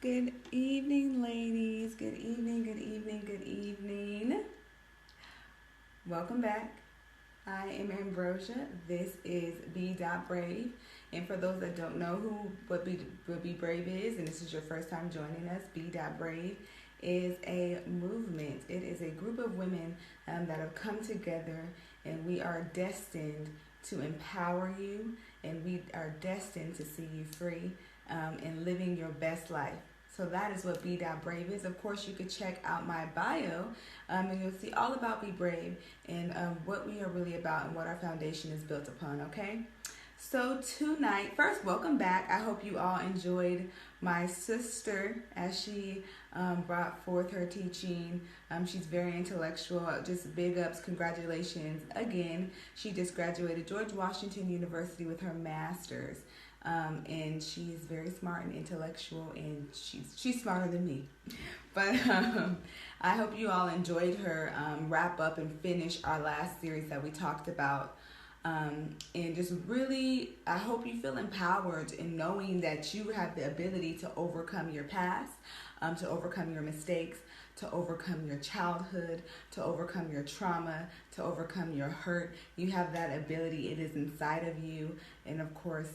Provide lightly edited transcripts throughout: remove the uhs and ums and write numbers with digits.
Good evening, ladies. Good evening, good evening, good evening. Welcome back. I am Ambrosia. This is B.brave. And for those that don't know what B.brave is, and this is your first time joining us, B.brave is a movement. It is a group of women that have come together, and we are destined to empower you, and we are destined to see you free and living your best life. So that is what B.brave is. Of course, you could check out my bio, and you'll see all about B.brave and what we are really about and what our foundation is built upon, okay? So tonight, first, welcome back. I hope you all enjoyed my sister as she brought forth her teaching. She's very intellectual. Just big ups, congratulations. Again, she just graduated George Washington University with her master's. And she's very smart and intellectual, and she's smarter than me. But I hope you all enjoyed her wrap up and finish our last series that we talked about. And just really, I hope you feel empowered in knowing that you have the ability to overcome your past, to overcome your mistakes, to overcome your childhood, to overcome your trauma, to overcome your hurt. You have that ability. It is inside of you. And of course,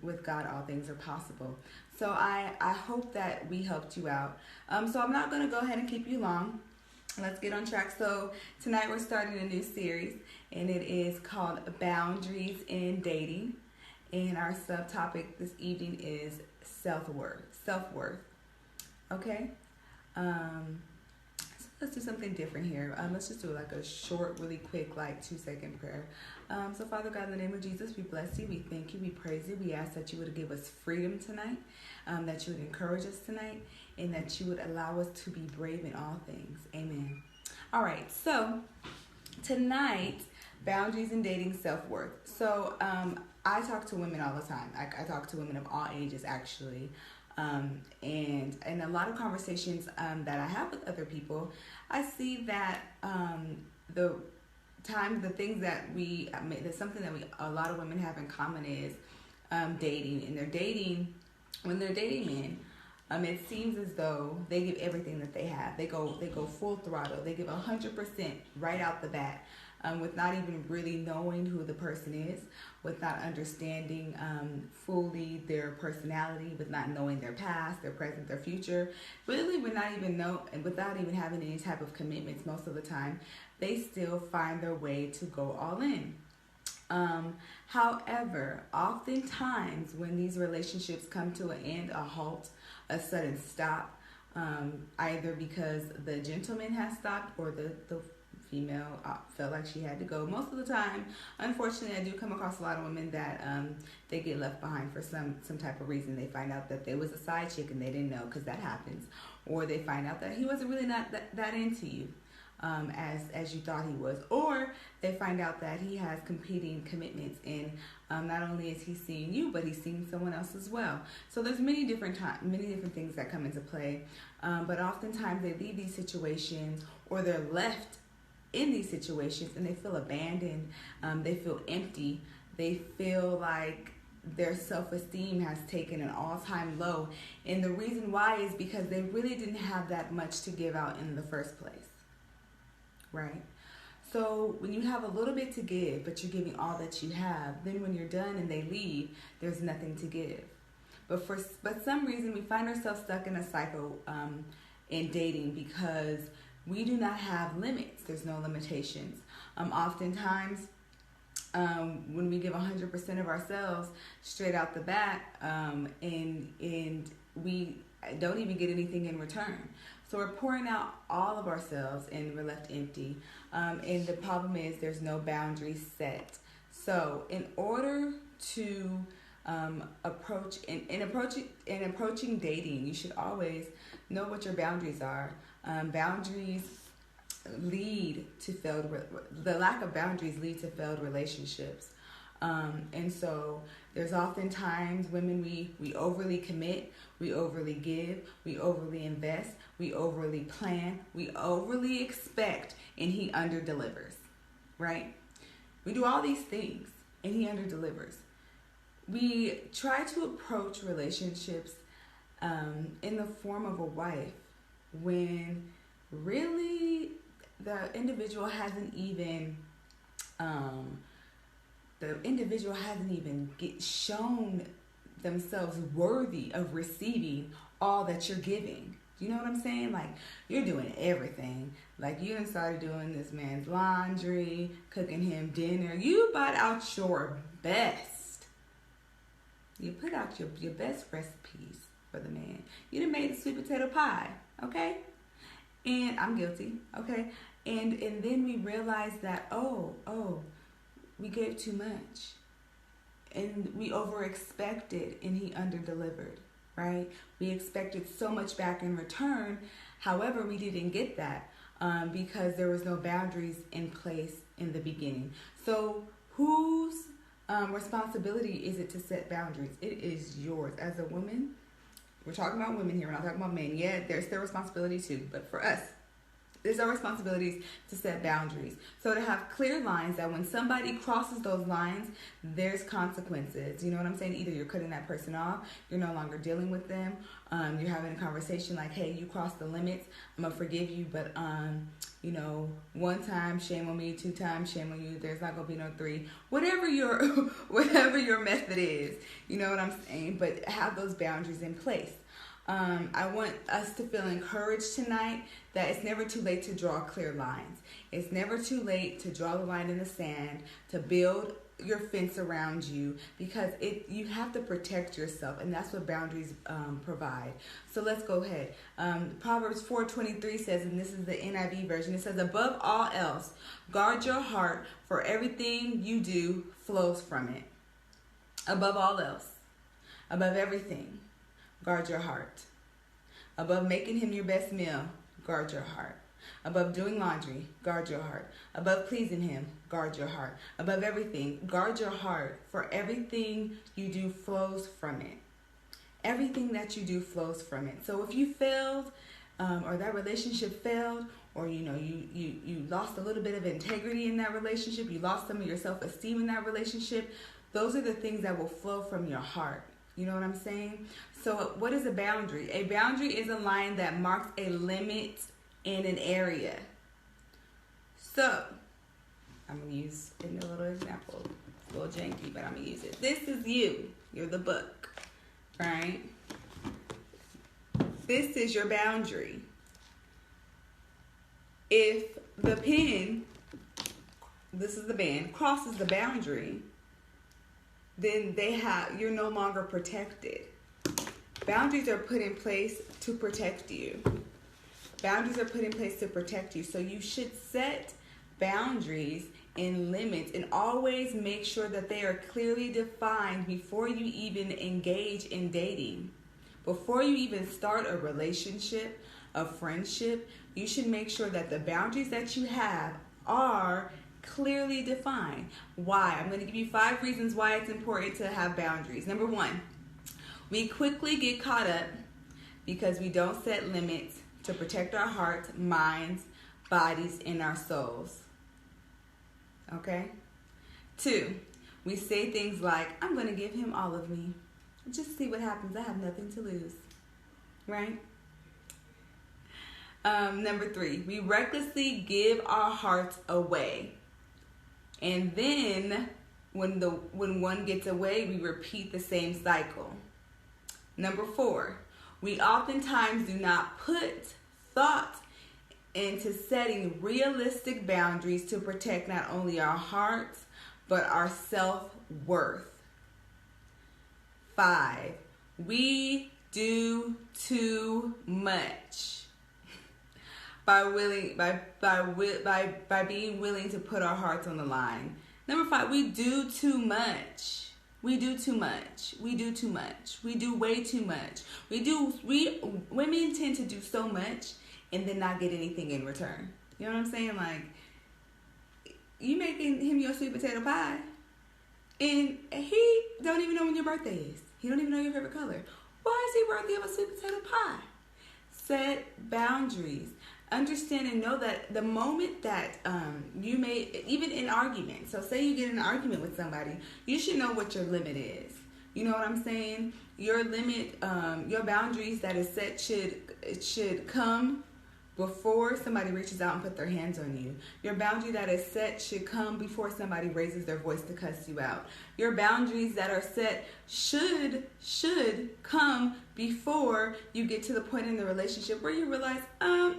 with God, all things are possible. So I hope that we helped you out. So I'm not going to go ahead and keep you long. Let's get on track. So tonight we're starting a new series, and it is called Boundaries in Dating. And our subtopic this evening is self-worth. Self-worth. Okay? So let's do something different here. Let's just do like a short, really quick, like 2-second prayer. So Father God, in the name of Jesus, we bless you, we thank you, we praise you. We ask that you would give us freedom tonight, that you would encourage us tonight, and that you would allow us to be brave in all things. Amen. All right, so tonight, boundaries in dating, self-worth. So I talk to women all the time. I talk to women of all ages, actually. And in a lot of conversations that I have with other people, I see that there's something that a lot of women have in common is dating. And when they're dating men, it seems as though they give everything that they have. They go full throttle. They give 100% right out the bat, with not even really knowing who the person is, with not understanding fully their personality, with not knowing their past, their present, their future. Really, without even having any type of commitments most of the time, they still find their way to go all in. However, oftentimes when these relationships come to an end, a halt, a sudden stop, either because the gentleman has stopped or the female felt like she had to go. Most of the time, unfortunately, I do come across a lot of women that they get left behind for some type of reason. They find out that there was a side chick and they didn't know, because that happens. Or they find out that he wasn't really not that into you as you thought he was. Or they find out that he has competing commitments, and not only is he seeing you, but he's seeing someone else as well. So there's many different things that come into play. But oftentimes they leave these situations, or they're left in these situations, and they feel abandoned. They feel empty. They feel like their self-esteem has taken an all-time low. And the reason why is because they really didn't have that much to give out in the first place. Right? So when you have a little bit to give, but you're giving all that you have, then when you're done and they leave, there's nothing to give. But some reason we find ourselves stuck in a cycle in dating, because we do not have limits. There's no limitations. Oftentimes, when we give 100% of ourselves straight out the bat, and we don't even get anything in return. So we're pouring out all of ourselves, and we're left empty. And the problem is there's no boundaries set. So in order to approaching dating, you should always know what your boundaries are. Boundaries lead to the lack of boundaries lead to failed relationships. And so there's oftentimes women, we overly commit, we overly give, we overly invest, we overly plan, we overly expect, and he underdelivers, right? We do all these things, and he underdelivers. We try to approach relationships in the form of a wife when really the individual hasn't even shown themselves worthy of receiving all that you're giving. You know what I'm saying? Like, you're doing everything. Like, you done started doing this man's laundry, cooking him dinner. You brought out your best. You put out your best recipes for the man. You done made a sweet potato pie, okay? And I'm guilty, okay? And then we realized that, oh, we gave too much. And we over-expected, and he under-delivered, right? We expected so much back in return. However, we didn't get that because there was no boundaries in place in the beginning. So whose responsibility is it to set boundaries? It is yours. As a woman, we're talking about women here. We're not talking about men. Yeah, there's their responsibility too. But for us, it's our responsibilities to set boundaries. So to have clear lines that when somebody crosses those lines, there's consequences. You know what I'm saying? Either you're cutting that person off, you're no longer dealing with them, you're having a conversation like, hey, you crossed the limits, I'm gonna forgive you, but one time, shame on me, 2 times, shame on you, there's not gonna be no 3. Whatever your method is, you know what I'm saying? But have those boundaries in place. I want us to feel encouraged tonight that it's never too late to draw clear lines. It's never too late to draw the line in the sand, to build your fence around you, because you have to protect yourself, and that's what boundaries provide. So let's go ahead. Proverbs 4:23 says, and this is the NIV version, it says, above all else, guard your heart, for everything you do flows from it. Above all else, above everything, guard your heart. Above making him your best meal, guard your heart. Above doing laundry, guard your heart. Above pleasing him, guard your heart. Above everything, guard your heart, for everything you do flows from it. Everything that you do flows from it. So if you failed, or that relationship failed, or you lost a little bit of integrity in that relationship, you lost some of your self-esteem in that relationship, those are the things that will flow from your heart. You know what I'm saying? So what is a boundary? A boundary is a line that marks a limit in an area. So I'm going to use a little example. It's a little janky, but I'm going to use it. This is you. You're the book, right? This is your boundary. If the pen, this is the band, crosses the boundary, then you're no longer protected. Boundaries are put in place to protect you. Boundaries are put in place to protect you. So you should set boundaries and limits, and always make sure that they are clearly defined before you even engage in dating. Before you even start a relationship, a friendship, you should make sure that the boundaries that you have are clearly defined. Why? I'm going to give you 5 reasons why it's important to have boundaries. Number 1, we quickly get caught up because we don't set limits to protect our hearts, minds, bodies, and our souls. Okay? 2, we say things like, I'm going to give him all of me. Just see what happens. I have nothing to lose. Right? Number 3, we recklessly give our hearts away. And then when one gets away, we repeat the same cycle. Number 4, we oftentimes do not put thought into setting realistic boundaries to protect not only our hearts, but our self-worth. 5, we do too much by being willing to put our hearts on the line. Number 5, we do too much. We do too much. We do too much. We do way too much. Women tend to do so much and then not get anything in return. You know what I'm saying? Like, you making him your sweet potato pie, and he don't even know when your birthday is. He don't even know your favorite color. Why is he worthy of a sweet potato pie? Set boundaries. Understand and know that the moment that you may, even in arguments, so say you get in an argument with somebody, you should know what your limit is. You know what I'm saying? Your limit, your boundaries that is set should come before somebody reaches out and put their hands on you. Your boundary that is set should come before somebody raises their voice to cuss you out. Your boundaries that are set should come before you get to the point in the relationship where you realize, I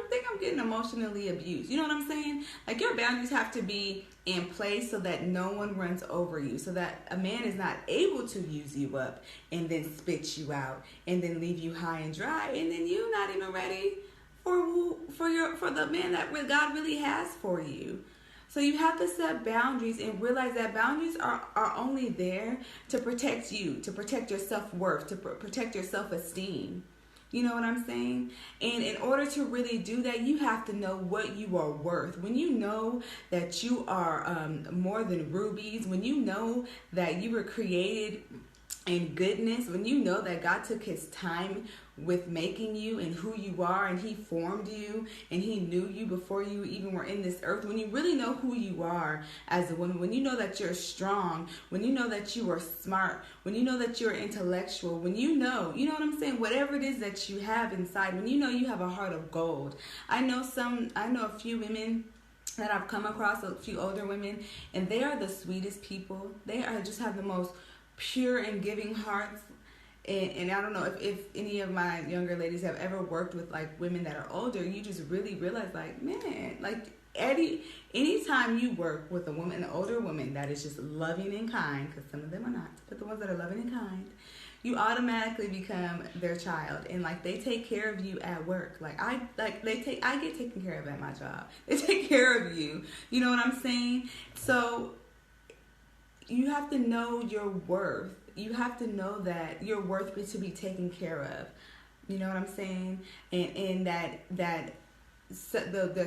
think I'm getting emotionally abused. You know what I'm saying? Like, your boundaries have to be in place so that no one runs over you, so that a man is not able to use you up and then spit you out and then leave you high and dry, and then you're not even ready for the man that God really has for you. So you have to set boundaries and realize that boundaries are only there to protect you, to protect your self-worth, to protect your self-esteem. You know what I'm saying? And in order to really do that, you have to know what you are worth. When you know that you are more than rubies, when you know that you were created in goodness, when you know that God took his time with making you and who you are, and he formed you and he knew you before you even were in this earth, when you really know who you are as a woman, when you know that you're strong, when you know that you are smart, when you know that you're intellectual, when you know what I'm saying, whatever it is that you have inside, when you know you have a heart of gold. I know a few women that I've come across, a few older women, and they are the sweetest people. They are just have the most pure and giving hearts. And I don't know if any of my younger ladies have ever worked with like women that are older, you just really realize, like, man, like anytime you work with a woman, an older woman that is just loving and kind, because some of them are not, but the ones that are loving and kind, you automatically become their child, and like they take care of you at work. I get taken care of at my job. They take care of you. You know what I'm saying? So you have to know your worth. You have to know that you're worth to be taken care of. You know what I'm saying? And that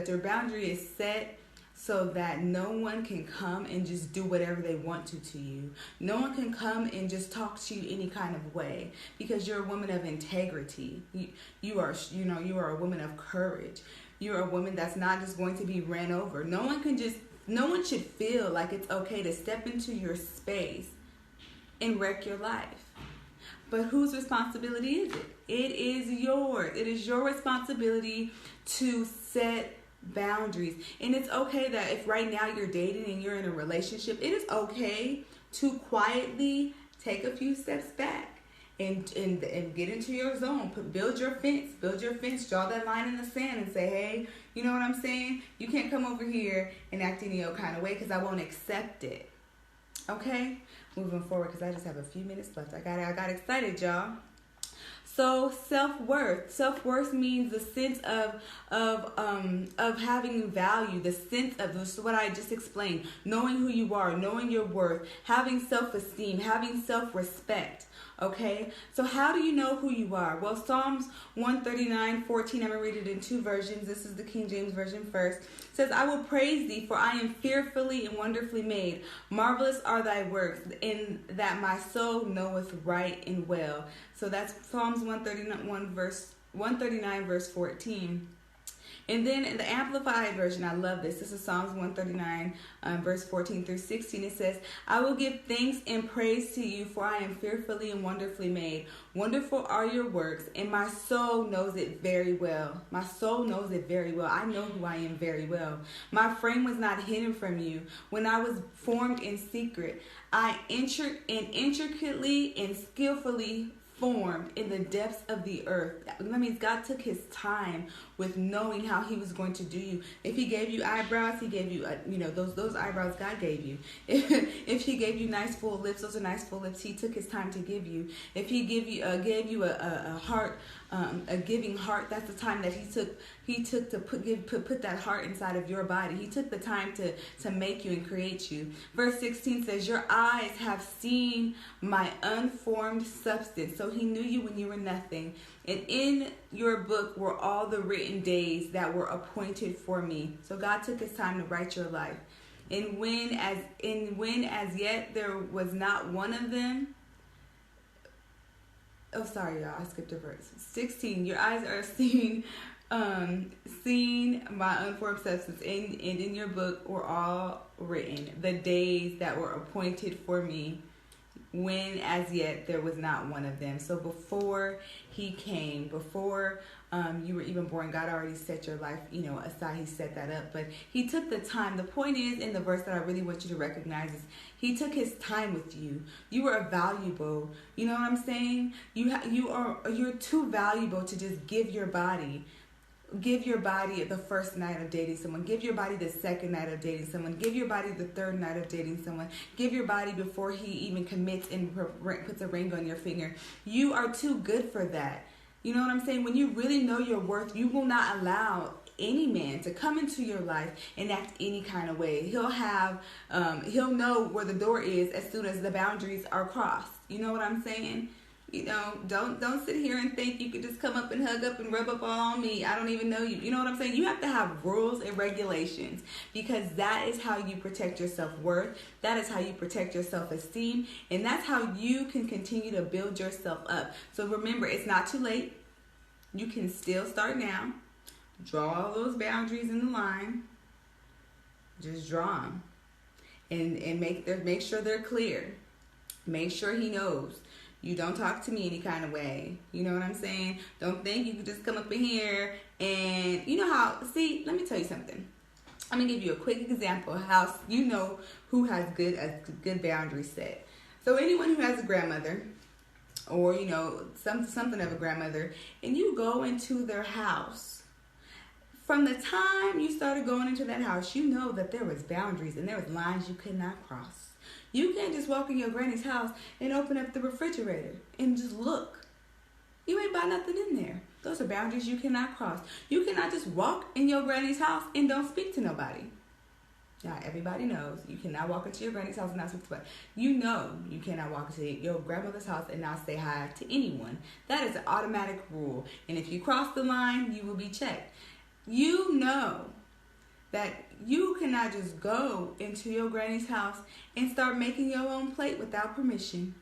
your boundary is set so that no one can come and just do whatever they want to you. No one can come and just talk to you any kind of way, because you're a woman of integrity. You are a woman of courage. You're a woman that's not just going to be ran over. No one should feel like it's okay to step into your space and wreck your life. But whose responsibility is it? It is yours. It is your responsibility to set boundaries. And it's okay that if right now you're dating and you're in a relationship, it is okay to quietly take a few steps back and get into your zone. Build your fence, draw that line in the sand and say, hey, you know what I'm saying? You can't come over here and act any old kind of way, because I won't accept it. Okay? Moving forward, because I just have a few minutes left. I got excited, y'all. So self-worth. Self-worth means the sense of having value, the sense of, this is what I just explained, knowing who you are, knowing your worth, having self-esteem, having self-respect. Okay, so how do you know who you are? Well, Psalms 139:14, I'm going to read it in two versions. This is the King James Version first. It says, I will praise thee, for I am fearfully and wonderfully made. Marvelous are thy works, in that my soul knoweth right and well. So that's Psalms 139 verse 14. And then in the Amplified Version, I love this. This is Psalms 139, verse 14 through 16. It says, I will give thanks and praise to you, for I am fearfully and wonderfully made. Wonderful are your works, and my soul knows it very well. My soul knows it very well. I know who I am very well. My frame was not hidden from you when I was formed in secret. I intricately and skillfully formed in the depths of the earth. That means God took his time with knowing how he was going to do you. If he gave you eyebrows, he gave you, those eyebrows God gave you. If he gave you nice full lips, those are nice full lips he took his time to give you. If he gave you a heart, a giving heart, that's the time that he took to put that heart inside of your body. He took the time to make you and create you. Verse 16 says, your eyes have seen my unformed substance. So he knew you when you were nothing. And in your book were all the written days that were appointed for me. So God took his time to write your life. And when as yet there was not one of them. Oh, sorry, y'all. I skipped a verse. 16. Your eyes are seeing my unformed substance. And in your book were all written the days that were appointed for me. when as yet there was not one of them. So before he came, before you were even born, God already set your life, aside. He set that up, but he took the time. The point is, in the verse that I really want you to recognize, is he took his time with you. You are valuable. You know what I'm saying? You're too valuable to just give your body. Give your body the first night of dating someone. Give your body the second night of dating someone. Give your body the third night of dating someone. Give your body before he even commits and puts a ring on your finger. You are too good for that. You know what I'm saying? When you really know your worth, you will not allow any man to come into your life and act any kind of way. He'll know where the door is as soon as the boundaries are crossed. You know what I'm saying? Don't sit here and think you can just come up and hug up and rub up all on me. I don't even know you. You know what I'm saying? You have to have rules and regulations, because that is how you protect your self-worth. That is how you protect your self-esteem. And that's how you can continue to build yourself up. So remember, it's not too late. You can still start now. Draw all those boundaries in the line. Just draw them. And make sure they're clear. Make sure he knows. You don't talk to me any kind of way. You know what I'm saying? Don't think you can just come up in here and let me tell you something. I'm going to give you a quick example of how you know who has good boundaries set. So anyone who has a grandmother or, something of a grandmother, and you go into their house, from the time you started going into that house, you know that there was boundaries and there was lines you could not cross. You can't just walk in your granny's house and open up the refrigerator and just look. You ain't buy nothing in there. Those are boundaries you cannot cross. You cannot just walk in your granny's house and don't speak to nobody. Now, everybody knows you cannot walk into your granny's house and not speak to nobody. You know you cannot walk into your grandmother's house and not say hi to anyone. That is an automatic rule. And if you cross the line, you will be checked. You know that you cannot just go into your granny's house and start making your own plate without permission.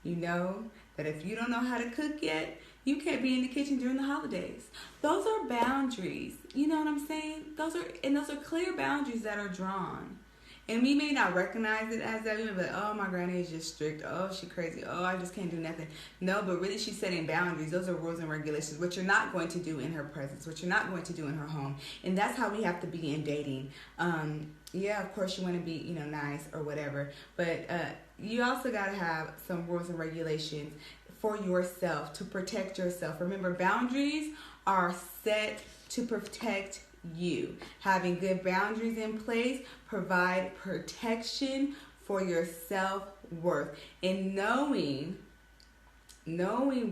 You know that if you don't know how to cook yet, you can't be in the kitchen during the holidays. Those are boundaries. You know what I'm saying? Those are clear boundaries that are drawn. And we may not recognize it as that, but my granny is just strict. Oh, she crazy. Oh, I just can't do nothing. No, but really she's setting boundaries. Those are rules and regulations, what you're not going to do in her presence, what you're not going to do in her home. And that's how we have to be in dating. Of course you want to be, nice or whatever, but you also got to have some rules and regulations for yourself to protect yourself. Remember, boundaries are set to protect you. Having good boundaries in place provide protection for your self-worth. And knowing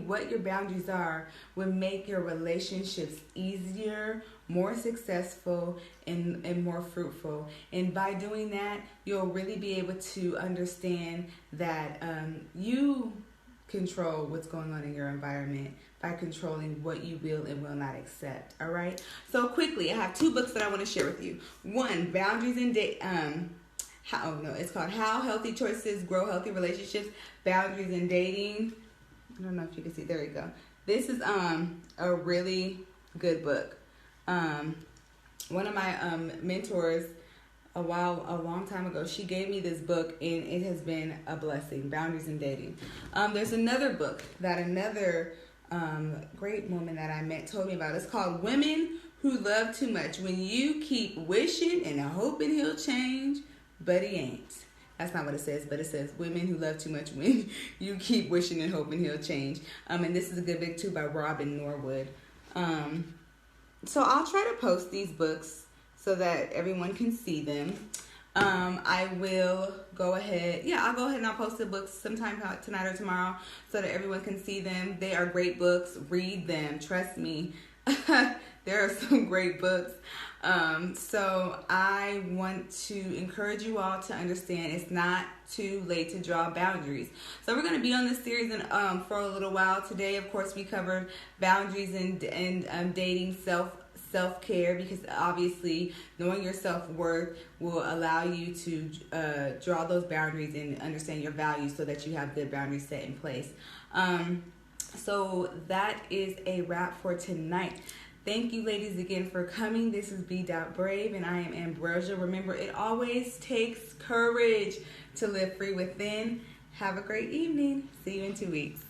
what your boundaries are will make your relationships easier, more successful, and more fruitful. And by doing that, you'll really be able to understand that you control what's going on in your environment by controlling what you will and will not accept. All right. So quickly, I have 2 books that I want to share with you. One, Boundaries in it's called How Healthy Choices Grow Healthy Relationships. Boundaries in Dating. I don't know if you can see. There you go. This is a really good book. One of my mentors a long time ago, she gave me this book, and it has been a blessing. Boundaries in Dating. There's another book that another great woman that I met told me about. It's called Women Who Love Too Much. When you keep wishing and hoping he'll change, but he ain't. That's not what it says, but it says Women Who Love Too Much when you keep wishing and hoping he'll change. And this is a good book too by Robin Norwood. So I'll try to post these books so that everyone can see them. I will go ahead. I'll go ahead and I'll post the books sometime tonight or tomorrow so that everyone can see them. They are great books. Read them. Trust me. There are some great books. So I want to encourage you all to understand it's not too late to draw boundaries. So we're going to be on this series for a little while. Today, of course, we covered boundaries and dating, self-care, because obviously knowing your self-worth will allow you to draw those boundaries and understand your values so that you have good boundaries set in place. So that is a wrap for tonight. Thank you, ladies, again for coming. This is B.brave, and I am Ambrosia. Remember, it always takes courage to live free within. Have a great evening. See you in 2 weeks.